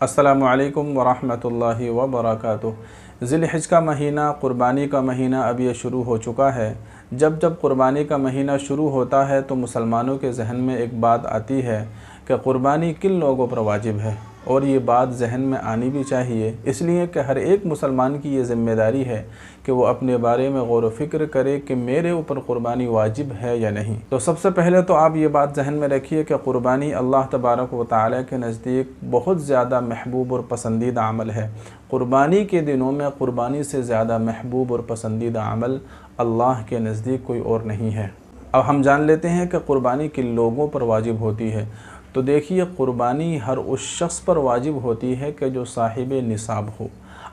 अस्सलामु अलैकुम वरहमतुल्लाहि वबरकातुहू। ज़िलहिज का महीना क़ुरबानी का महीना अब ये शुरू हो चुका है। जब क़ुरबानी का महीना शुरू होता है तो मुसलमानों के जहन में एक बात आती है कि क़ुरबानी किन लोगों पर वाजिब है, और ये बात जहन में आनी भी चाहिए, इसलिए कि हर एक मुसलमान की ये ज़िम्मेदारी है कि वो अपने बारे में गौर व फिक्र करे कि मेरे ऊपर क़ुरबानी वाजिब है या नहीं। तो सबसे पहले तो आप ये बात जहन में रखिए कि क़ुरबानी अल्लाह तबारक व तआला के नज़दीक बहुत ज़्यादा महबूब और पसंदीदा अमल है। क़ुरबानी के दिनों में क़ुरबानी से ज़्यादा महबूब और पसंदीदा अमल अल्लाह के नज़दीक कोई और नहीं है। अब हम जान लेते हैं कि क़ुरबानी किन लोगों पर वाजिब होती है। तो देखिए, क़ुरबानी हर उस शख्स पर वाजिब होती है कि जो साहिब निसाब हो।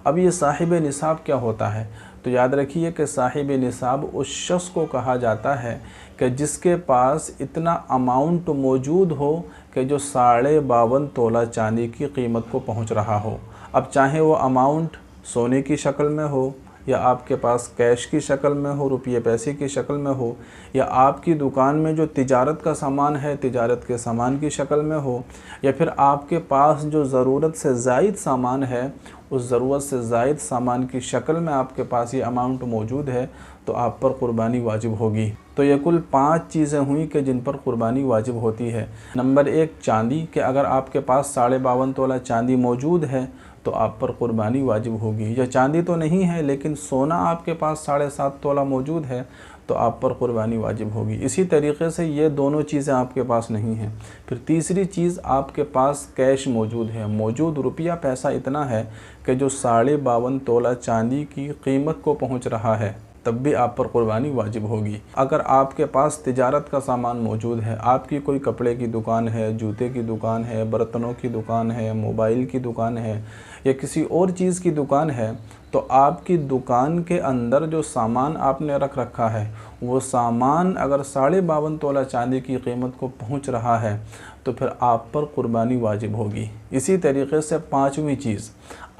अब ये साहिब निसाब क्या होता है? तो याद रखिए कि साहिब निसाब उस शख्स को कहा जाता है कि जिसके पास इतना अमाउंट मौजूद हो कि जो 52.5 तोला चांदी की कीमत को पहुंच रहा हो। अब चाहे वो अमाउंट सोने की शक्ल में हो, या आपके पास कैश की शक्ल में हो, रुपये पैसे की शक्ल में हो, या आपकी दुकान में जो तिजारत का सामान है तिजारत के सामान की शक्ल में हो, या फिर आपके पास जो ज़रूरत से ज़ायद सामान है उस ज़रूरत से ज़ायद सामान की शक्ल में आपके पास ये अमाउंट मौजूद है, तो आप पर क़ुरबानी वाजिब होगी। तो ये कुल 5 चीज़ें हुई कि जिन पर क़ुरबानी वाजिब होती है। नंबर 1, चांदी, कि अगर आपके पास 52.5 तोला चांदी मौजूद है तो आप पर क़ुरबानी वाजिब होगी। या चांदी तो नहीं है लेकिन सोना आपके पास 7.5 तोला मौजूद है तो आप पर क़ुरबानी वाजिब होगी। इसी तरीक़े से ये दोनों चीज़ें आपके पास नहीं हैं। फिर तीसरी चीज़, आपके पास कैश मौजूद है, मौजूद रुपया पैसा इतना है कि जो 52.5 तोला चांदी की कीमत को पहुँच रहा है, तब भी आप पर क़ुरबानी वाजिब होगी। अगर आपके पास तिजारत का सामान मौजूद है, आपकी कोई कपड़े की दुकान है, जूते की दुकान है, बर्तनों की दुकान है, मोबाइल की दुकान है, या किसी और चीज़ की दुकान है, तो आपकी दुकान के अंदर जो सामान आपने रख रखा है वो सामान अगर 52.5 तोला चांदी की कीमत को पहुंच रहा है तो फिर आप पर क़ुरबानी वाजिब होगी। इसी तरीक़े से 5वीं चीज़,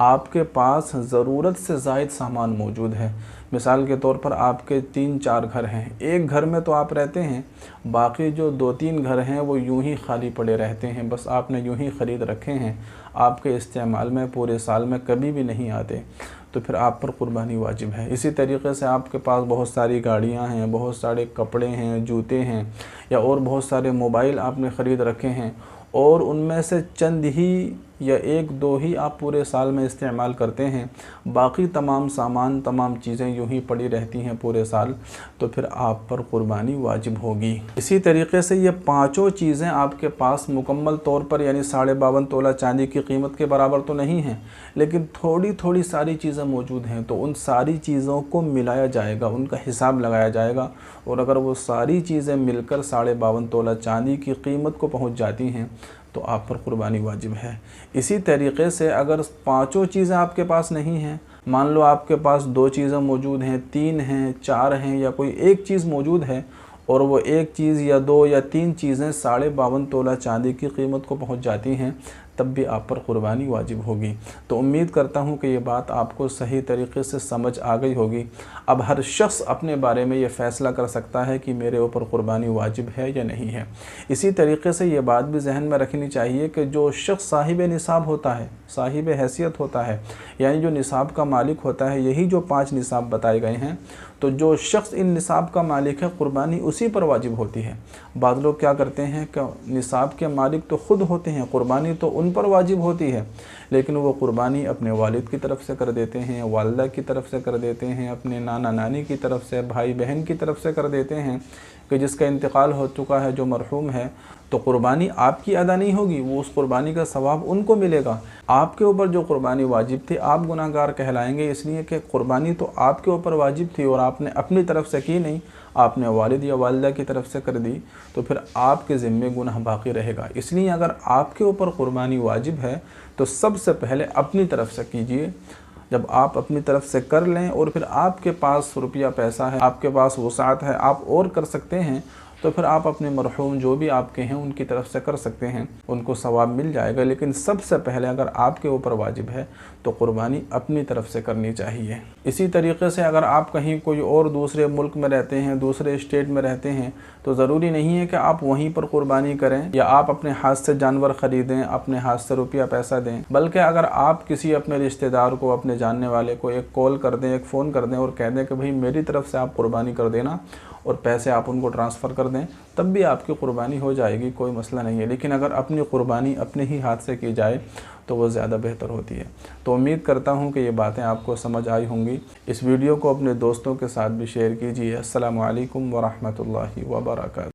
आपके पास ज़रूरत से ज़ायद सामान मौजूद है। मिसाल के तौर पर आपके 3-4 घर हैं, एक घर में तो आप रहते हैं, बाकी जो 2-3 घर हैं वो यूं ही खाली पड़े रहते हैं, बस आपने यूं ही ख़रीद रखे हैं, आपके इस्तेमाल में पूरे साल में कभी भी नहीं आते, तो फिर आप पर क़ुरबानी वाजिब है। इसी तरीक़े से आपके पास बहुत सारी गाड़ियां हैं, बहुत सारे कपड़े हैं, जूते हैं, या और बहुत सारे मोबाइल आपने ख़रीद रखे हैं, और उनमें से चंद ही या 1-2 ही आप पूरे साल में इस्तेमाल करते हैं, बाकी तमाम सामान तमाम चीज़ें यूं ही पड़ी रहती हैं पूरे साल, तो फिर आप पर क़ुरबानी वाजिब होगी। इसी तरीक़े से ये 5 चीज़ें आपके पास मुकम्मल तौर पर यानी 52.5 तोला चांदी की कीमत के बराबर तो नहीं हैं, लेकिन थोड़ी थोड़ी सारी चीज़ें मौजूद हैं, तो उन सारी चीज़ों को मिलाया जाएगा, उनका हिसाब लगाया जाएगा, और अगर वो सारी चीज़ें मिलकर 52.5 तोला चांदी की कीमत को पहुँच जाती हैं तो आप पर क़ुरबानी वाजिब है। इसी तरीक़े से अगर 5 चीज़ें आपके पास नहीं हैं, मान लो आपके पास 2 चीज़ें मौजूद हैं, 3 हैं, 4 हैं, या कोई एक चीज़ मौजूद है, और वो एक चीज़ या 2 या 3 चीज़ें 52.5 तोला चांदी की कीमत को पहुंच जाती हैं, तब भी आप पर क़ुरबानी वाजिब होगी। तो उम्मीद करता हूं कि ये बात आपको सही तरीक़े से समझ आ गई होगी। अब हर शख्स अपने बारे में ये फ़ैसला कर सकता है कि मेरे ऊपर क़ुरबानी वाजिब है या नहीं है। इसी तरीक़े से ये बात भी जहन में रखनी चाहिए कि जो शख्स साहिब निसाब होता है, साहिब हैसियत होता है, यानी जो निसाब का मालिक होता है, यही जो 5 निसाब बताए गए हैं, तो जो शख्स इन निसाब का मालिक है क़ुरबानी उसी पर वाजिब होती है। बाद लोग क्या करते हैं कि निसाब के मालिक तो ख़ुद होते हैं, क़ुरबानी तो उन पर वाजिब होती है, लेकिन वो क़ुरबानी अपने वालिद की तरफ से कर देते हैं, वालिदा की तरफ से कर देते हैं, अपने नाना नानी की तरफ से, भाई बहन की तरफ से कर देते हैं, कि जिसका इंतकाल हो चुका है, जो मरहूम है, तो क़ुरबानी आपकी अदा नहीं होगी, वो उस क़ुरबानी का सवाब उनको मिलेगा। आपके ऊपर जो क़ुरबानी वाजिब थी आप गुनाहगार कहलाएंगे, इसलिए कि क़ुरबानी तो आपके ऊपर वाजिब थी और आपने अपनी तरफ से की नहीं, आपने वालिद या वालिदा की तरफ से कर दी, तो फिर आपके ज़िम्मे गुनाह बाकी रहेगा। इसलिए अगर आपके ऊपर क़ुरबानी वाजिब है तो सबसे पहले अपनी तरफ से कीजिए। जब आप अपनी तरफ से कर लें और फिर आपके पास रुपया पैसा है, आपके पास वसाअत है, आप और कर सकते हैं, تو پھر آپ اپنے مرحوم جو بھی آپ کے ہیں ان کی طرف سے کر سکتے ہیں، ان کو ثواب مل جائے گا۔ لیکن سب سے پہلے اگر آپ کے اوپر واجب ہے تو قربانی اپنی طرف سے کرنی چاہیے۔ اسی طریقے سے اگر آپ کہیں کوئی اور دوسرے ملک میں رہتے ہیں، دوسرے اسٹیٹ میں رہتے ہیں، تو ضروری نہیں ہے کہ آپ وہیں پر قربانی کریں یا آپ اپنے ہاتھ سے جانور خریدیں، اپنے ہاتھ سے روپیہ پیسہ دیں، بلکہ اگر آپ کسی اپنے رشتہ دار کو، اپنے جاننے والے کو ایک کال کر دیں، ایک فون کر دیں اور کہہ دیں کہ بھئی میری طرف سے آپ قربانی کر دینا اور پیسے آپ ان کو ٹرانسفر کر دیں، تب بھی آپ کی قربانی ہو جائے گی، کوئی مسئلہ نہیں ہے۔ لیکن اگر اپنی قربانی اپنے ہی ہاتھ سے کی جائے تو وہ زیادہ بہتر ہوتی ہے۔ تو امید کرتا ہوں کہ یہ باتیں آپ کو سمجھ آئی ہوں گی۔ اس ویڈیو کو اپنے دوستوں کے ساتھ بھی شیئر کیجیے۔ السلام علیکم ورحمۃ اللہ وبرکاتہ۔